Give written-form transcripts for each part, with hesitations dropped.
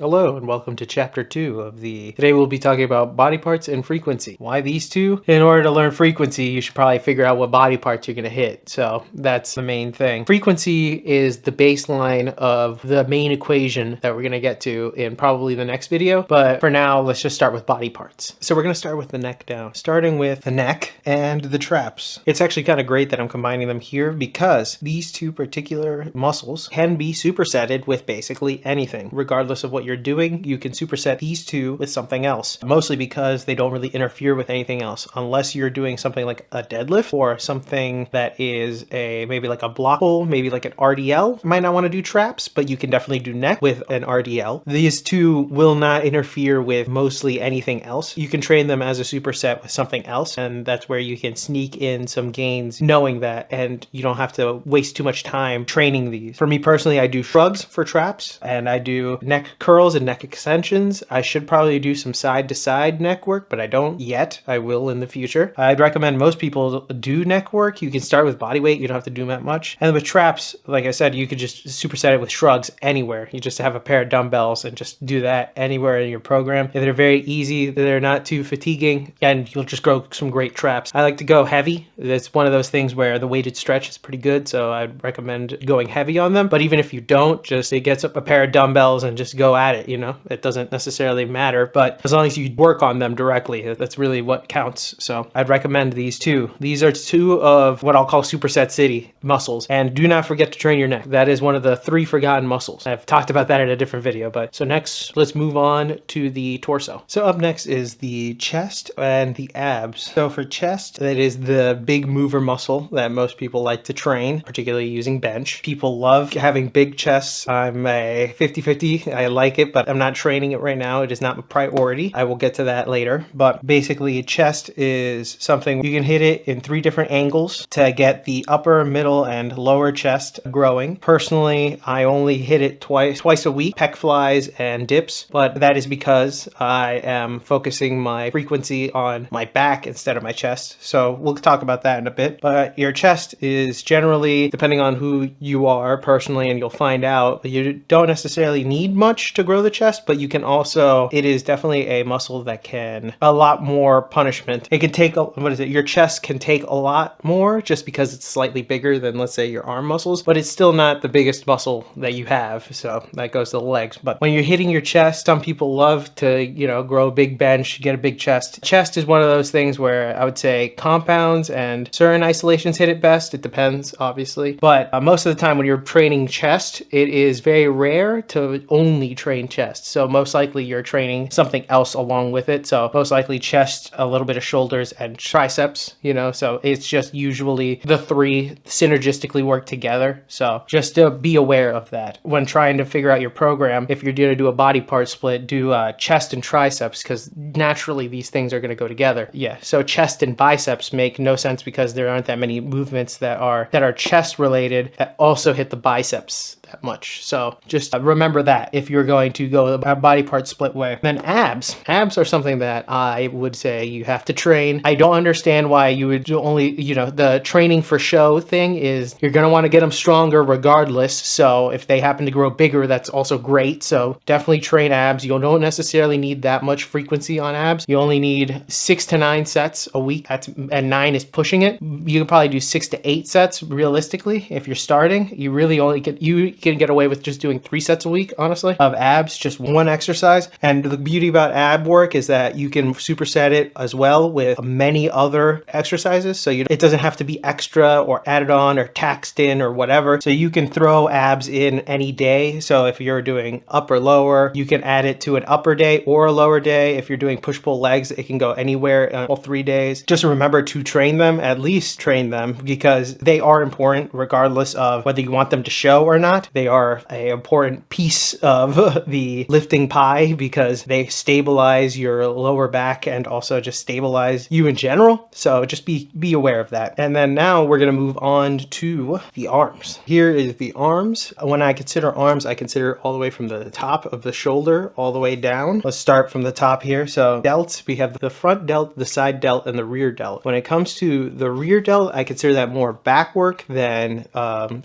Hello and welcome to chapter 2 of Today we'll be talking about body parts and frequency. Why these two? In order to learn frequency, you should probably figure out what body parts you're going to hit. So that's the main thing. Frequency is the baseline of the main equation that we're going to get to in probably the next video. But for now, let's just start with body parts. So we're going to start with the neck down, starting with the neck and the traps. It's actually kind of great that I'm combining them here because these two particular muscles can be supersetted with basically anything, regardless of what you're doing. You can superset these two with something else, mostly because they don't really interfere with anything else unless you're doing something like a deadlift or something that is maybe like a block pull, maybe like an RDL. You might not want to do traps, but you can definitely do neck with an RDL. These two will not interfere with mostly anything else. You can train them as a superset with something else, and that's where you can sneak in some gains knowing that, and you don't have to waste too much time training these. For me personally, I do shrugs for traps and I do neck curls and neck extensions. I should probably do some side to side neck work, but I don't yet. I will in the future. I'd recommend most people do neck work. You can start with body weight. You don't have to do that much. And with traps, like I said, you could just superset it with shrugs anywhere. You just have a pair of dumbbells and just do that anywhere in your program. They're very easy. They're not too fatiguing, and you'll just grow some great traps. I like to go heavy. It's one of those things where the weighted stretch is pretty good, so I'd recommend going heavy on them. But even if you don't, just get up a pair of dumbbells and just go at it. It doesn't necessarily matter, but as long as you work on them directly, that's really what counts. So I'd recommend these two. These are two of what I'll call superset city muscles. And do not forget to train your neck. That is one of the 3 forgotten muscles. I've talked about that in a different video, so next let's move on to the torso. So up next is the chest and the abs. So for chest, that is the big mover muscle that most people like to train, particularly using bench. People love having big chests. I'm a 50-50. I like it, but I'm not training it right now. It is not a priority. I will get to that later. But basically, chest is something you can hit it in 3 different angles to get the upper, middle, and lower chest growing. Personally, I only hit it twice a week, pec flies and dips, but that is because I am focusing my frequency on my back instead of my chest. So we'll talk about that in a bit. But your chest is generally, depending on who you are personally, and you'll find out, you don't necessarily need much to grow the chest, but you can also, it is definitely a muscle that can a lot more punishment. It can take your chest can take a lot more just because it's slightly bigger than, let's say, your arm muscles, but it's still not the biggest muscle that you have. So that goes to the legs. But when you're hitting your chest, some people love to grow a big bench, get a big chest. Chest is one of those things where I would say compounds and certain isolations hit it best. It depends, obviously, but most of the time when you're training chest, it is very rare to only train chest. So most likely you're training something else along with it. So most likely chest, a little bit of shoulders and triceps, so it's just usually the 3 synergistically work together. So just to be aware of that when trying to figure out your program. If you're going to do a body part split, do chest and triceps, because naturally these things are going to go together. Yeah. So chest and biceps make no sense because there aren't that many movements that are chest related that also hit the biceps that much. So just remember that if you're going to go a body part split way. Then abs are something that I would say you have to train. I don't understand why you would do only, the training for show thing is you're going to want to get them stronger regardless. So if they happen to grow bigger, that's also great. So definitely train abs. You don't necessarily need that much frequency on abs. You only need 6 to 9 sets a week, and 9 is pushing it. You can probably do 6 to 8 sets realistically. If you're starting, you really only can get away with just doing 3 sets a week, honestly, of abs, just one exercise. And the beauty about ab work is that you can superset it as well with many other exercises. So it doesn't have to be extra or added on or taxed in or whatever. So you can throw abs in any day. So if you're doing upper lower, you can add it to an upper day or a lower day. If you're doing push-pull legs, it can go anywhere all 3 days. Just remember to train them, at least train them, because they are important regardless of whether you want them to show or not. They are an important piece of the lifting pie because they stabilize your lower back and also just stabilize you in general. So just be aware of that. And then now we're going to move on to the arms. Here is the arms. When I consider arms, I consider all the way from the top of the shoulder all the way down. Let's start from the top here. So delts, we have the front delt, the side delt, and the rear delt. When it comes to the rear delt, I consider that more back work than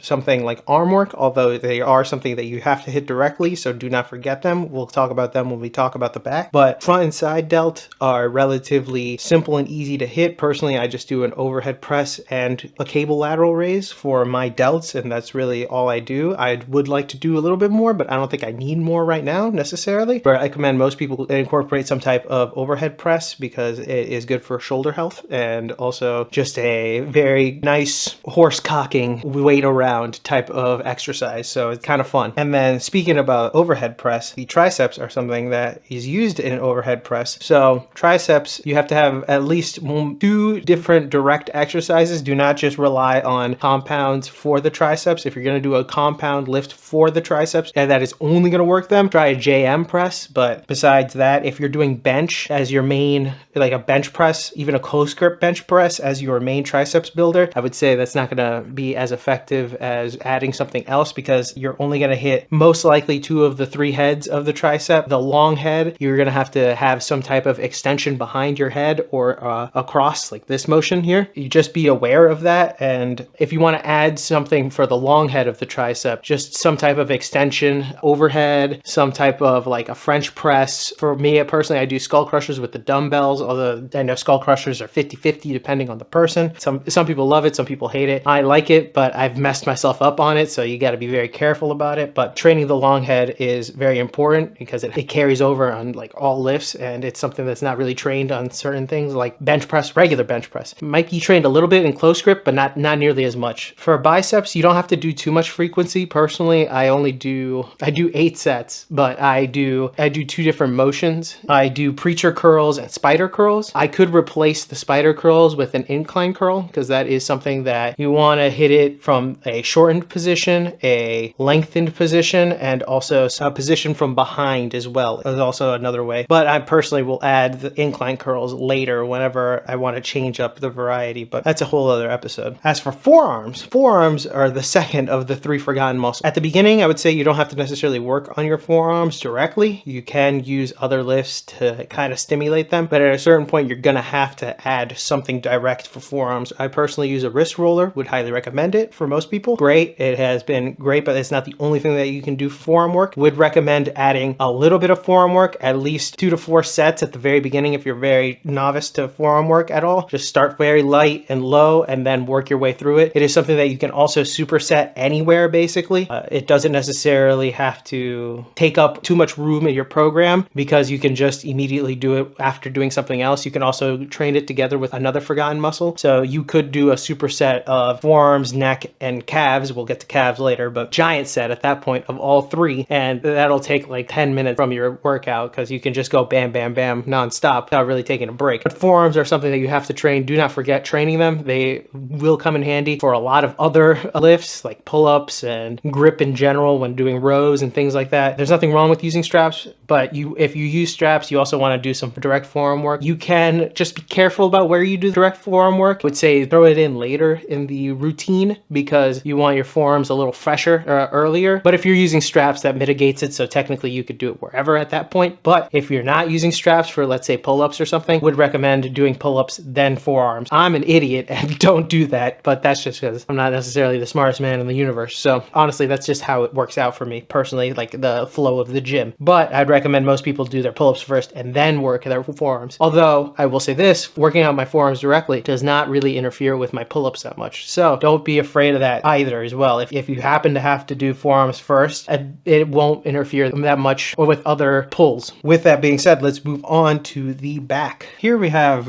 something like arm work, although so they are something that you have to hit directly, so do not forget them. We'll talk about them when we talk about the back. But front and side delt are relatively simple and easy to hit. Personally, I just do an overhead press and a cable lateral raise for my delts, and that's really all I do. I would like to do a little bit more, but I don't think I need more right now necessarily. But I recommend most people incorporate some type of overhead press because it is good for shoulder health and also just a very nice horse cocking weight around type of exercise. So it's kind of fun. And then speaking about overhead press, the triceps are something that is used in an overhead press. So triceps, you have to have at least 2 different direct exercises. Do not just rely on compounds for the triceps. If you're going to do a compound lift for the triceps and that is only going to work them, try a JM press. But besides that, if you're doing bench as your main, like a bench press, even a close grip bench press as your main triceps builder, I would say that's not going to be as effective as adding something else because you're only going to hit most likely 2 of the 3 heads of the tricep. The long head, you're going to have some type of extension behind your head or across, like this motion here. You just be aware of that. And if you want to add something for the long head of the tricep, just some type of extension overhead, some type of like a French press. For me personally, I do skull crushers with the dumbbells, although I know skull crushers are 50-50 depending on the person. Some people love it, some people hate it. I like it, but I've messed myself up on it, so you got to be very careful about it. But training the long head is very important because it carries over on like all lifts, and it's something that's not really trained on certain things like bench press, regular bench press. It might be trained a little bit in close grip, but not nearly as much. For biceps, you don't have to do too much frequency. Personally, I do 8 sets, but I do 2 different motions. I do preacher curls and spider curls. I could replace the spider curls with an incline curl because that is something that you want to hit it from a shortened position, a lengthened position, and also a position from behind as well is also another way. But I personally will add the incline curls later whenever I want to change up the variety, but that's a whole other episode. As for forearms are the second of the 3 forgotten muscles. At the beginning, I would say you don't have to necessarily work on your forearms directly. You can use other lifts to kind of stimulate them, but at a certain point, you're going to have to add something direct for forearms. I personally use a wrist roller, would highly recommend it for most people. Great, it has been great, but it's not the only thing that you can do for forearm work. Would recommend adding a little bit of forearm work, at least 2 to 4 sets at the very beginning if you're very novice to forearm work at all. Just start very light and low and then work your way through it. It is something that you can also superset anywhere basically. It doesn't necessarily have to take up too much room in your program because you can just immediately do it after doing something else. You can also train it together with another forgotten muscle. So you could do a superset of forearms, neck, and calves. We'll get to calves later, but giant set at that point of all 3. And that'll take like 10 minutes from your workout because you can just go bam, bam, bam nonstop without really taking a break. But forearms are something that you have to train. Do not forget training them. They will come in handy for a lot of other lifts like pull-ups and grip in general when doing rows and things like that. There's nothing wrong with using straps, but if you use straps, you also want to do some direct forearm work. You can just be careful about where you do direct forearm work. I would say throw it in later in the routine because you want your forearms a little fresher earlier. But if you're using straps, that mitigates it. So technically you could do it wherever at that point. But if you're not using straps for, let's say, pull-ups or something, would recommend doing pull-ups then forearms. I'm an idiot and don't do that, but that's just because I'm not necessarily the smartest man in the universe. So honestly, that's just how it works out for me personally, like the flow of the gym. But I'd recommend most people do their pull-ups first and then work their forearms. Although I will say this, working out my forearms directly does not really interfere with my pull-ups that much. So don't be afraid of that either as well. If you happen to have to do forearms first, it won't interfere that much with other pulls. With that being said, let's move on to the back. Here we have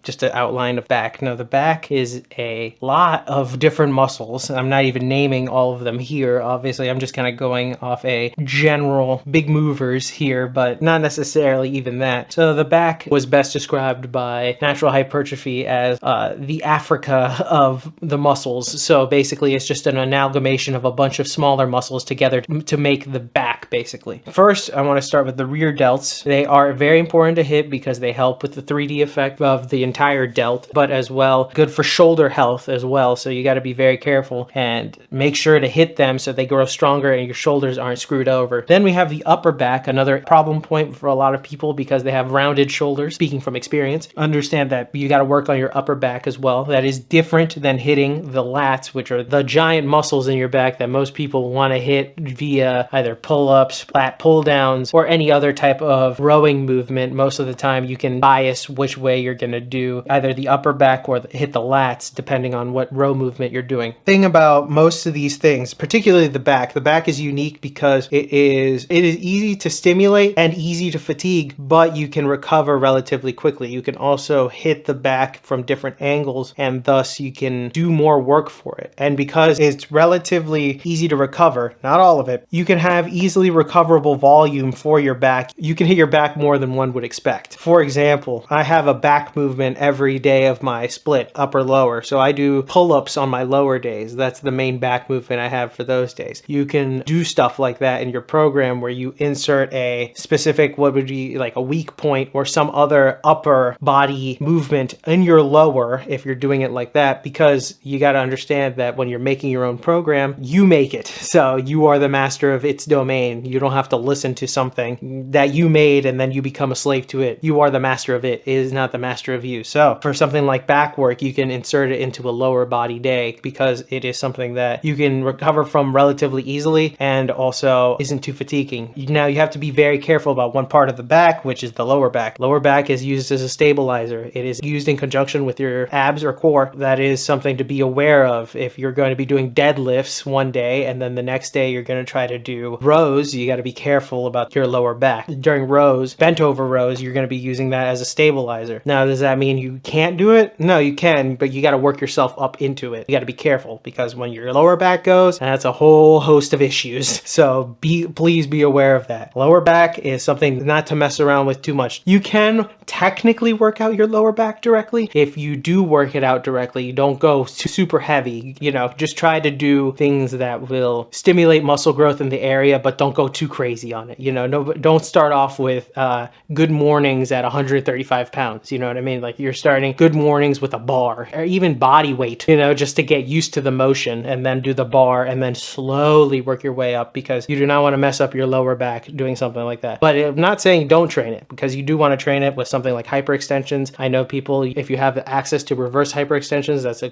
just an outline of back. Now the back is a lot of different muscles. I'm not even naming all of them here. Obviously, I'm just kind of going off a general big movers here, but not necessarily even that. So the back was best described by Natural Hypertrophy as the Africa of the muscles. So basically, it's just an amalgamation of a bunch of smaller muscles together to make the back basically. First, I want to start with the rear delts. They are very important to hit because they help with the 3D effect of the entire delt, but as well, good for shoulder health as well. So you got to be very careful and make sure to hit them so they grow stronger and your shoulders aren't screwed over. Then we have the upper back, another problem point for a lot of people because they have rounded shoulders. Speaking from experience, understand that you got to work on your upper back as well. That is different than hitting the lats, which are the giant muscles in your back that most people want to hit via either pull-ups, lat pull-downs, or any other type of rowing movement. Most of the time you can bias which way you're going to do either the upper back or hit the lats depending on what row movement you're doing. Thing about most of these things, particularly the back is unique because it is easy to stimulate and easy to fatigue, but you can recover relatively quickly. You can also hit the back from different angles and thus you can do more work for it. And because it's relatively easy to recover, not all of it, you can have easily recoverable volume for your back. You can hit your back more than one would expect. For example, I have a back movement every day of my split, upper lower. So I do pull-ups on my lower days. That's the main back movement I have for those days. You can do stuff like that in your program where you insert a specific, what would be like a weak point or some other upper body movement in your lower if you're doing it like that, because you got to understand that when you're making your own program, you make it. So you are the master of its domain. You don't have to listen to something that you made and then you become a slave to it. You are the master of it. It is not the master of you. So for something like back work, you can insert it into a lower body day because it is something that you can recover from relatively easily and also isn't too fatiguing. Now you have to be very careful about one part of the back, which is the lower back. Lower back is used as a stabilizer. It is used in conjunction with your abs or core. That is something to be aware of. If you're going to be doing deadlifts one day and then the next day you're going to try to do rows, you got to be careful about your lower back. During rows, bent over rows, you're going to be using that as a stabilizer. Now, does that mean you can't do it? No, you can, but you got to work yourself up into it. You got to be careful because when your lower back goes, that's a whole host of issues. So please be aware of that. Lower back is something not to mess around with too much. You can technically work out your lower back directly. If you do work it out directly, you don't go super heavy, just try to do things that will stimulate muscle growth in the area, but don't go too crazy on it. No, don't start off with good mornings at 135 pounds. You know what I mean? Like you're starting good mornings with a bar or even body weight, just to get used to the motion, and then do the bar and then slowly work your way up, because you do not want to mess up your lower back doing something like that. But I'm not saying don't train it, because you do want to train it with something like hyperextensions. I know people, if you have access to reverse hyperextensions, that's a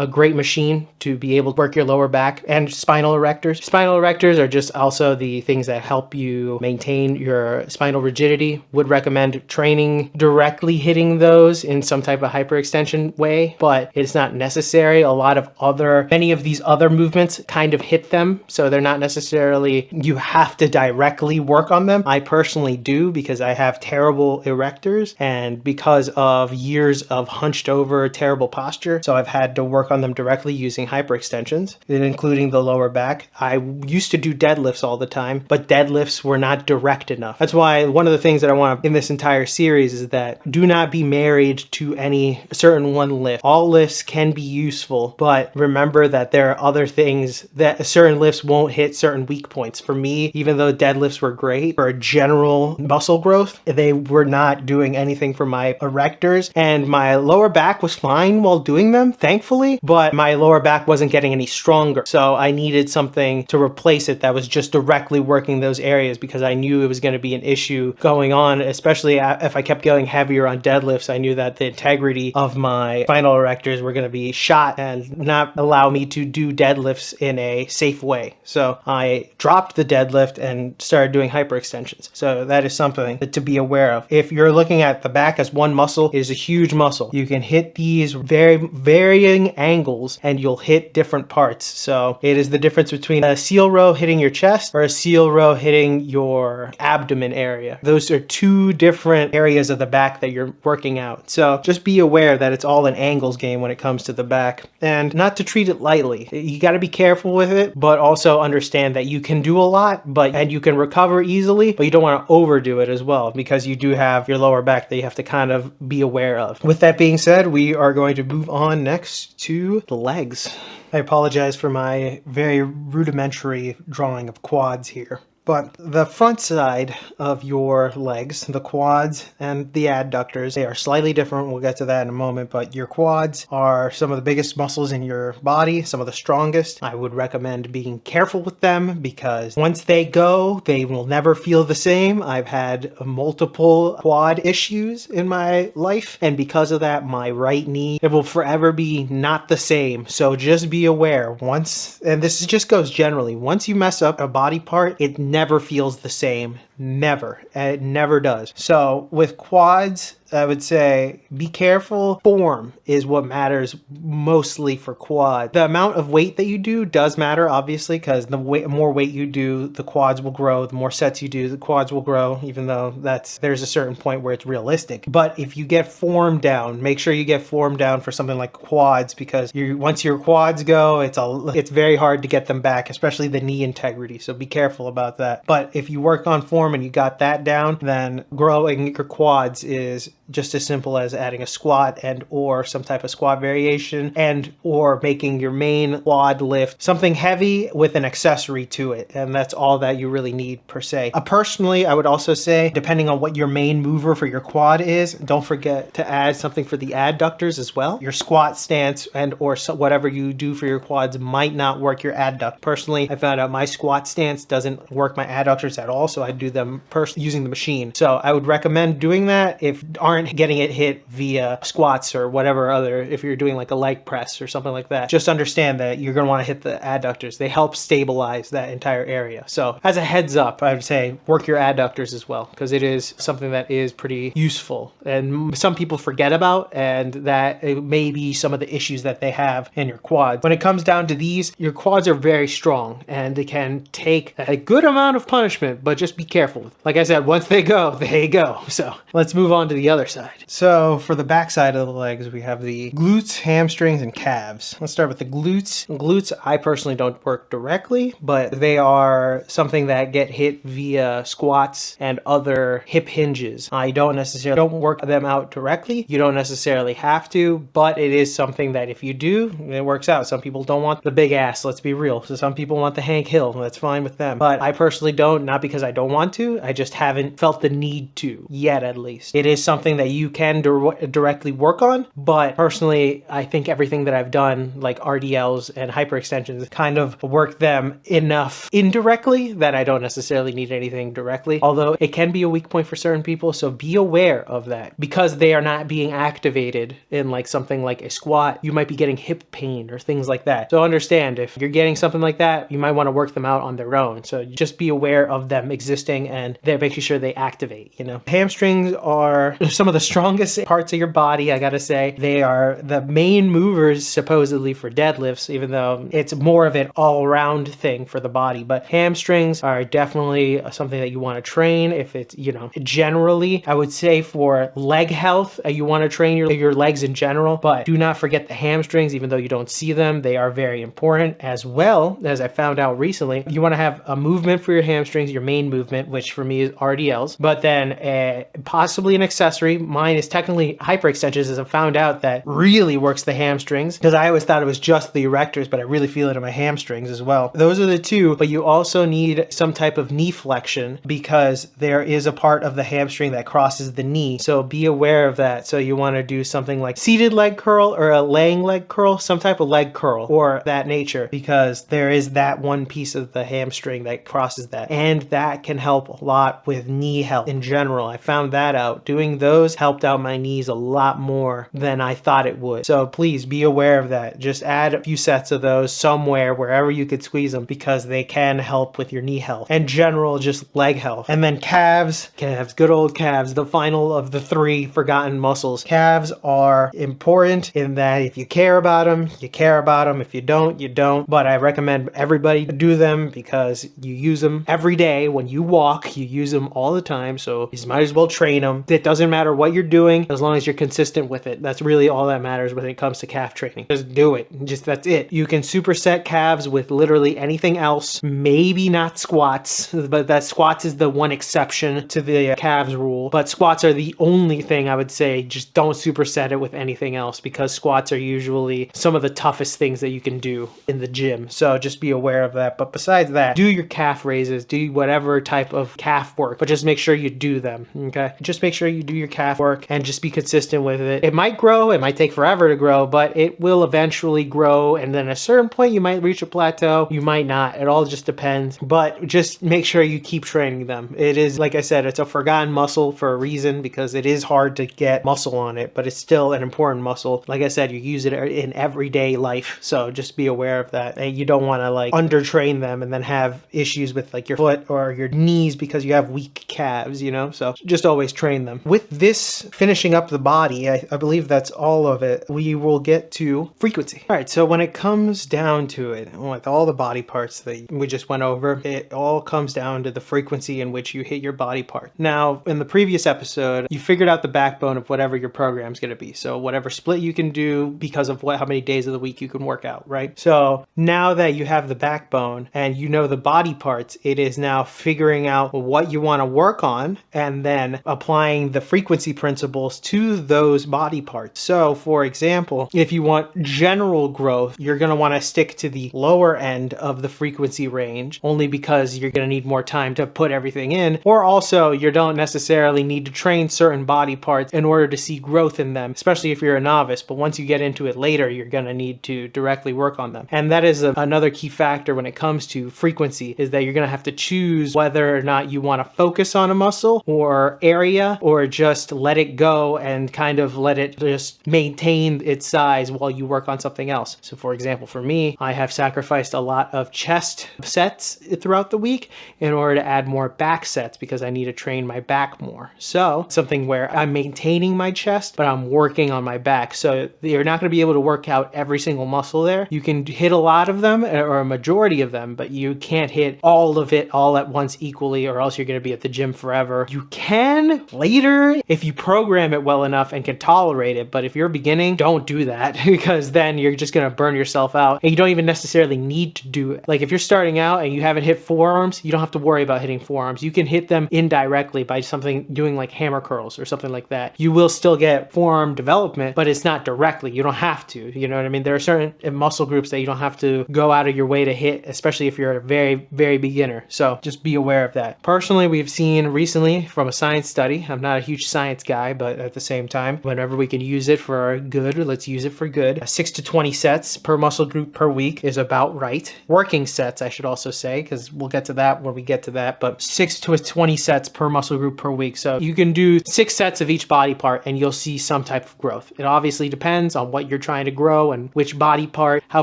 great machine to be able to work your lower back. And spinal erectors. Spinal erectors are just also the things that help you maintain your spinal rigidity. Would recommend training directly hitting those in some type of hyperextension way, but it's not necessary. Many of these other movements kind of hit them, so they're not necessarily, you have to directly work on them. I personally do because I have terrible erectors and because of years of hunched over terrible posture, so I've had to work on them directly using hyperextensions, including the lower back. I used to do deadlifts all the time, but deadlifts were not direct enough. That's why one of the things that I want in this entire series is that do not be married to any certain one lift. All lifts can be useful, but remember that there are other things that certain lifts won't hit certain weak points. For me, even though deadlifts were great for general muscle growth, they were not doing anything for my erectors, and my lower back was fine while doing them, thankfully, but my lower back wasn't getting any stronger. So I needed something to replace it that was just directly working those areas, because I knew it was going to be an issue going on, especially if I kept going heavier on deadlifts. I knew that the integrity of my spinal erectors were going to be shot and not allow me to do deadlifts in a safe way. So I dropped the deadlift and started doing hyperextensions. So that is something to be aware of. If you're looking at the back as one muscle, it is a huge muscle. You can hit these very varying angles and you'll hit different parts. So it is the difference between a seal row hitting your chest or a seal row hitting your abdomen area. Those are two different areas of the back that you're working out. So just be aware that it's all an angles game when it comes to the back, and not to treat it lightly. You got to be careful with it, but also understand that you can do a lot, and you can recover easily, but you don't want to overdo it as well, because you do have your lower back that you have to kind of be aware of. With that being said, we are going to move on next to the legs. I apologize for my very rudimentary drawing of quads here. But the front side of your legs, the quads and the adductors, they are slightly different. We'll get to that in a moment, but your quads are some of the biggest muscles in your body, some of the strongest. I would recommend being careful with them because once they go, they will never feel the same. I've had multiple quad issues in my life, and because of that, my right knee, it will forever be not the same. So just be aware once, and this just goes generally, once you mess up a body part, it never feels the same. Never. It never does. So with quads, I would say be careful. Form is what matters mostly for quad. The amount of weight that you do does matter, obviously, because the more weight you do, the quads will grow. The more sets you do, the quads will grow, even though there's a certain point where it's realistic. But if you get form down, make sure you get form down for something like quads, because once your quads go, it's very hard to get them back, especially the knee integrity. So be careful about that. But if you work on form and you got that down, then growing your quads is just as simple as adding a squat and or some type of squat variation and or making your main quad lift something heavy with an accessory to it. And that's all that you really need per se. Personally, I would also say, depending on what your main mover for your quad is, don't forget to add something for the adductors as well. Your squat stance and or whatever you do for your quads might not work your adduct. Personally, I found out my squat stance doesn't work my adductors at all, so I do them using the machine. So I would recommend doing that if aren't getting it hit via squats or whatever other, if you're doing like a leg press or something like that. Just understand that you're going to want to hit the adductors. They help stabilize that entire area. So as a heads up, I would say work your adductors as well, because it is something that is pretty useful and some people forget about, and that it may be some of the issues that they have in your quads. When it comes down to these, your quads are very strong and they can take a good amount of punishment, but just be careful. Like I said, once they go, they go. So let's move on to the other side. So for the back side of the legs, we have the glutes, hamstrings, and calves. Let's start with the glutes. Glutes, I personally don't work directly, but they are something that get hit via squats and other hip hinges. I don't work them out directly. You don't necessarily have to, but it is something that if you do, it works out. Some people don't want the big ass, let's be real. So some people want the Hank Hill, that's fine with them. But I personally don't, not because I don't want to, I just haven't felt the need to yet, at least. It is something that you can directly work on, but personally, I think everything that I've done, like RDLs and hyperextensions, kind of work them enough indirectly that I don't necessarily need anything directly, although it can be a weak point for certain people, so be aware of that. Because they are not being activated in like something like a squat, you might be getting hip pain or things like that. So understand, if you're getting something like that, you might want to work them out on their own. So just be aware of them existing and they're making sure they activate, you know. Hamstrings are some of the strongest parts of your body, I gotta say. They are the main movers supposedly for deadlifts, even though it's more of an all-around thing for the body. But hamstrings are definitely something that you want to train. If it's, you know, generally, I would say for leg health, you want to train your legs in general, but do not forget the hamstrings. Even though you don't see them, they are very important. As well, as I found out recently, you want to have a movement for your hamstrings, your main movement, which for me is RDLs, but then possibly an accessory. Mine is technically hyperextensions, as I found out that really works the hamstrings, because I always thought it was just the erectors, but I really feel it in my hamstrings as well. Those are the two, but you also need some type of knee flexion because there is a part of the hamstring that crosses the knee. So be aware of that. So you want to do something like seated leg curl or a laying leg curl, some type of leg curl or that nature, because there is that one piece of the hamstring that crosses that. And that can help a lot with knee health in general. I found that out. Doing those helped out my knees a lot more than I thought it would. So please be aware of that. Just add a few sets of those somewhere, wherever you could squeeze them, because they can help with your knee health and general just leg health. And then calves, good old calves, the final of the three forgotten muscles. Calves are important in that if you care about them, you care about them. If you don't, you don't. But I recommend everybody do them because you use them every day when you walk. walk, you use them all the time, so you might as well train them. It doesn't matter what you're doing as long as you're consistent with it. That's really all that matters when it comes to calf training. Just do it. That's it. You can superset calves with literally anything else, maybe not squats, but that squats is the one exception to the calves rule. But squats are the only thing I would say, just don't superset it with anything else, because squats are usually some of the toughest things that you can do in the gym. So just be aware of that. But besides that, do your calf raises, do whatever type of calf work, but just make sure you do them. Okay. Just make sure you do your calf work and just be consistent with it. It might grow, it might take forever to grow, but it will eventually grow. And then at a certain point, you might reach a plateau. You might not. It all just depends. But just make sure you keep training them. It is, like I said, it's a forgotten muscle for a reason, because it is hard to get muscle on it, but it's still an important muscle. Like I said, you use it in everyday life. So just be aware of that. And you don't want to like undertrain them and then have issues with like your foot or your knees because you have weak calves, you know? So just always train them. With this finishing up the body, I believe that's all of it. We will get to frequency. All right. So when it comes down to it, with all the body parts that we just went over, it all comes down to the frequency in which you hit your body part. Now, in the previous episode, you figured out the backbone of whatever your program is going to be. So whatever split you can do because of how many days of the week you can work out, right? So now that you have the backbone and you know the body parts, it is now figuring out what you want to work on and then applying the frequency principles to those body parts. So for example, if you want general growth, you're going to want to stick to the lower end of the frequency range, only because you're going to need more time to put everything in, or also you don't necessarily need to train certain body parts in order to see growth in them, especially if you're a novice. But once you get into it later, you're going to need to directly work on them. And that is another key factor when it comes to frequency, is that you're going to have to choose whether or not you want to focus on a muscle or area, or just let it go and kind of let it just maintain its size while you work on something else. So for example, for me, I have sacrificed a lot of chest sets throughout the week in order to add more back sets, because I need to train my back more. So something where I'm maintaining my chest, but I'm working on my back. So you're not going to be able to work out every single muscle there. You can hit a lot of them, or a majority of them, but you can't hit all of it all at once equally, or else you're going to be at the gym forever. You can later if you program it well enough and can tolerate it, but if you're beginning, don't do that, because then you're just going to burn yourself out, and you don't even necessarily need to do it. Like if you're starting out and you haven't hit forearms, you don't have to worry about hitting forearms. You can hit them indirectly by something doing like hammer curls or something like that. You will still get forearm development, but it's not directly. You don't have to, you know what I mean? There are certain muscle groups that you don't have to go out of your way to hit, especially if you're a very, very beginner. So just be aware of that. Personally, we've seen recently from a science study, I'm not a huge science guy, but at the same time, whenever we can use it for good, let's use it for good. 6 to 20 sets per muscle group per week is about right. Working sets, I should also say, because we'll get to that when we get to that, but 6 to 20 sets per muscle group per week. So you can do 6 sets of each body part and you'll see some type of growth. It obviously depends on what you're trying to grow and which body part, how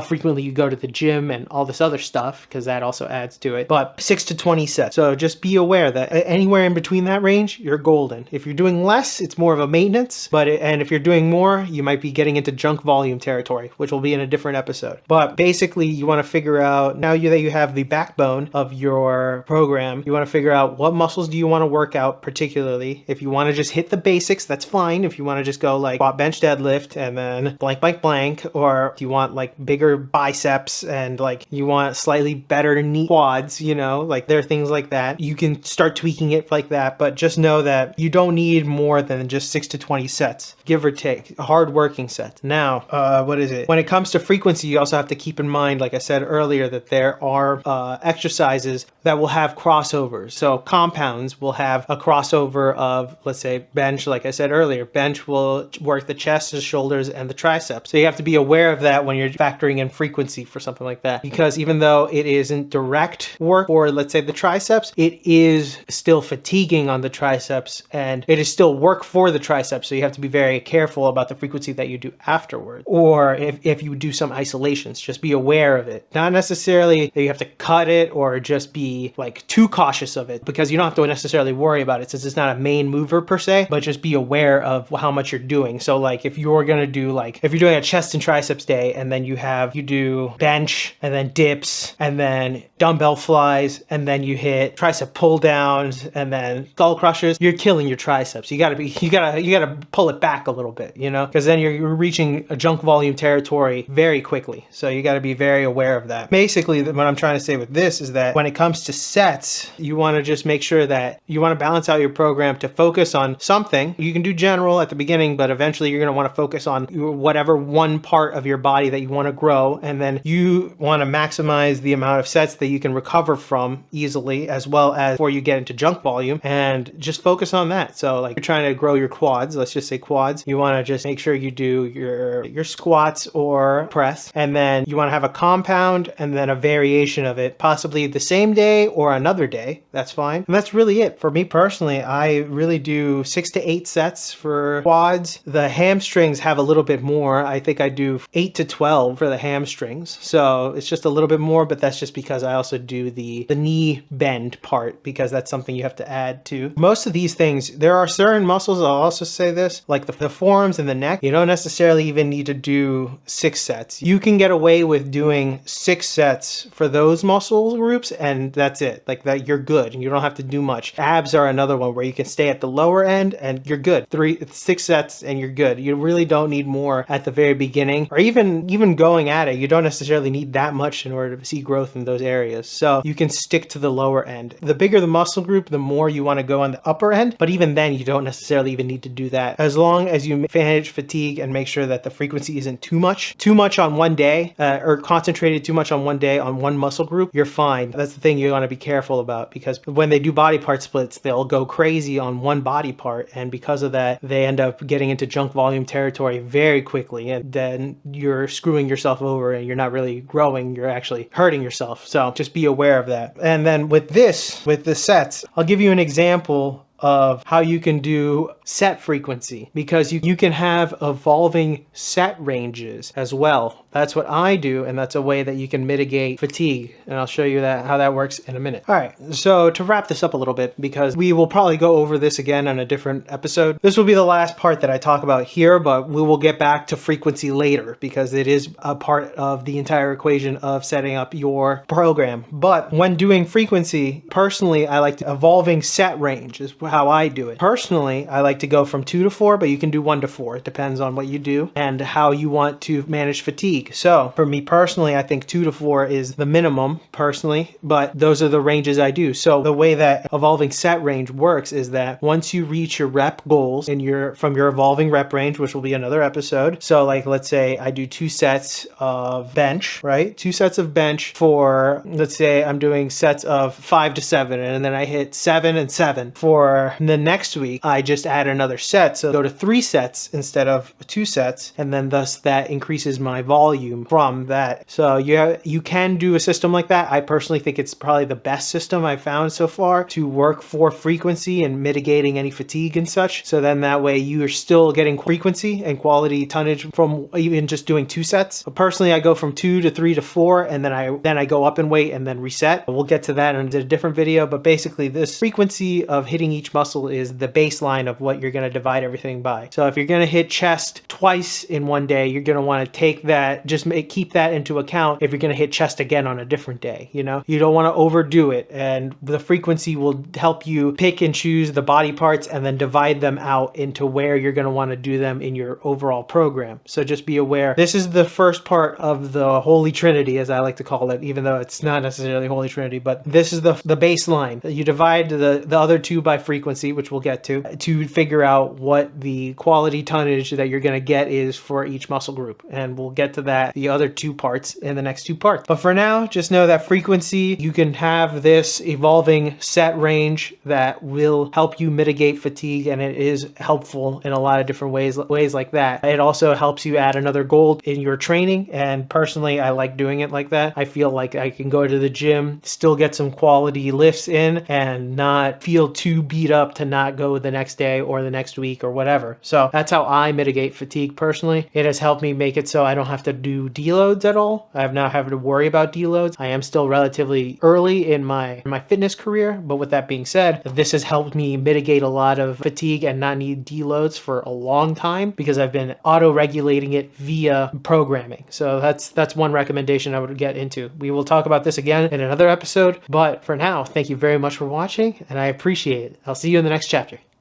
frequently you go to the gym and all this other stuff, because that also adds to it. But 6 to 20 sets. So just be aware that anywhere in between that range, you're golden. If you're doing less, it's more of a maintenance, and if you're doing more, you might be getting into junk volume territory, which will be in a different episode. But basically, you want to figure out, now that you have the backbone of your program, you want to figure out what muscles do you want to work out particularly. If you want to just hit the basics, that's fine. If you want to just go like squat, bench, deadlift, and then blank, blank, blank, or if you want like bigger biceps and like you want slightly better knee quads, you know, like there are things like that. You can start tweaking it like that, but just know that you don't need more than just 6 to 20 sets, give or take, a hard working set. Now, what is it? When it comes to frequency, you also have to keep in mind, like I said earlier, that there are exercises that will have crossovers. So compounds will have a crossover of, let's say, bench. Like I said earlier, bench will work the chest, the shoulders, and the triceps. So you have to be aware of that when you're factoring in frequency for something like that, because even though it isn't direct work for, let's say, the triceps, it is still fatiguing on the triceps and it is still work for the triceps. So you have to be very careful about the frequency that you do afterward. Or if you do some isolations, just be aware of it. Not necessarily that you have to cut it or just be like too cautious of it, because you don't have to necessarily worry about it since it's not a main mover per se, but just be aware of how much you're doing. So like if you're going to do like, if you're doing a chest and triceps day and then you do bench and then dips and then dumbbell flies and then you hit tricep tricep pull downs and then skull crushers, you're killing your triceps. You gotta pull it back a little bit, you know, because then you're reaching a junk volume territory very quickly. So you gotta be very aware of that. Basically, what I'm trying to say with this is that when it comes to sets, you want to just make sure that you want to balance out your program to focus on something. You can do general at the beginning, but eventually you're going to want to focus on whatever one part of your body that you want to grow, and then you want to maximize the amount of sets that you can recover from easily, as well as before you get into junk volume, and just focus on that. So like you're trying to grow your quads, let's just say quads, you want to just make sure you do your squats or press, and then you want to have a compound and then a variation of it, possibly the same day or another day. That's fine. And that's really it. For me personally, I really do 6 to 8 sets for quads. The hamstrings have a little bit more. I think I do 8 to 12 for the hamstrings. So it's just a little bit more, but that's just because I also do the knee bend part, because that's something you have to add to. Most of these things, there are certain muscles, I'll also say this, like the forearms and the neck, you don't necessarily even need to do 6 sets. You can get away with doing 6 sets for those muscle groups, and that's it. Like that, you're good. You don't have to do much. Abs are another one where you can stay at the lower end and you're good. 6 sets and you're good. You really don't need more at the very beginning, or even going at it. You don't necessarily need that much in order to see growth in those areas. So you can stick to the lower end. The bigger the muscle group, the more you want to go on the upper end. But even then, you don't necessarily even need to do that. As long as you manage fatigue and make sure that the frequency isn't too much on one day, or concentrated too much on one day on one muscle group, you're fine. That's the thing you want to be careful about, because when they do body part splits, they'll go crazy on one body part, and because of that, they end up getting into junk volume territory very quickly, and then you're screwing yourself over and you're not really growing, you're actually hurting yourself. So just be aware of that. And then with the sets, I'll give you an example of how you can do set frequency, because you can have evolving set ranges as well. That's what I do, and that's a way that you can mitigate fatigue, and I'll show you how that works in a minute. All right, so to wrap this up a little bit, because we will probably go over this again on a different episode, this will be the last part that I talk about here, but we will get back to frequency later, because it is a part of the entire equation of setting up your program. But when doing frequency, personally, I like to evolving set range is how I do it. Personally, I like to go from 2 to 4, but you can do 1 to 4. It depends on what you do and how you want to manage fatigue. So for me personally, I think 2 to 4 is the minimum personally, but those are the ranges I do. So the way that evolving set range works is that once you reach your rep goals from your evolving rep range, which will be another episode. So like, let's say I do 2 sets of bench, right? 2 sets of bench for, let's say I'm doing sets of 5 to 7, and then I hit 7 and 7. For the next week, I just add another set. So go to 3 sets instead of 2 sets, and then thus that increases my volume from that. So you can do a system like that. I personally think it's probably the best system I've found so far to work for frequency and mitigating any fatigue and such. So then that way you are still getting frequency and quality tonnage from even just doing 2 sets. But personally, I go from 2 to 3 to 4, and then I go up in weight and then reset. We'll get to that in a different video, but basically this frequency of hitting each muscle is the baseline of what you're going to divide everything by. So if you're going to hit chest twice in one day, you're going to want to take that, keep that into account if you're going to hit chest again on a different day. You know, you don't want to overdo it, and the frequency will help you pick and choose the body parts and then divide them out into where you're going to want to do them in your overall program. So just be aware, this is the first part of the Holy Trinity, as I like to call it, even though it's not necessarily Holy Trinity, but this is the baseline. You divide the other 2 by frequency, which we'll get to figure out what the quality tonnage that you're going to get is for each muscle group, and we'll get to that, the other 2 parts, in the next 2 parts. But for now, just know that frequency, you can have this evolving set range that will help you mitigate fatigue, and it is helpful in a lot of different ways like that. It also helps you add another goal in your training, and personally, I like doing it like that. I feel like I can go to the gym, still get some quality lifts in, and not feel too beat beat up to not go the next day or the next week or whatever. So that's how I mitigate fatigue personally. It has helped me make it so I don't have to do deloads at all. I have not having to worry about deloads. I am still relatively early in my fitness career, but with that being said, this has helped me mitigate a lot of fatigue and not need deloads for a long time because I've been auto-regulating it via programming. So that's one recommendation I would get into. We will talk about this again in another episode, but for now, thank you very much for watching, and I appreciate it. I'll see you in the next chapter.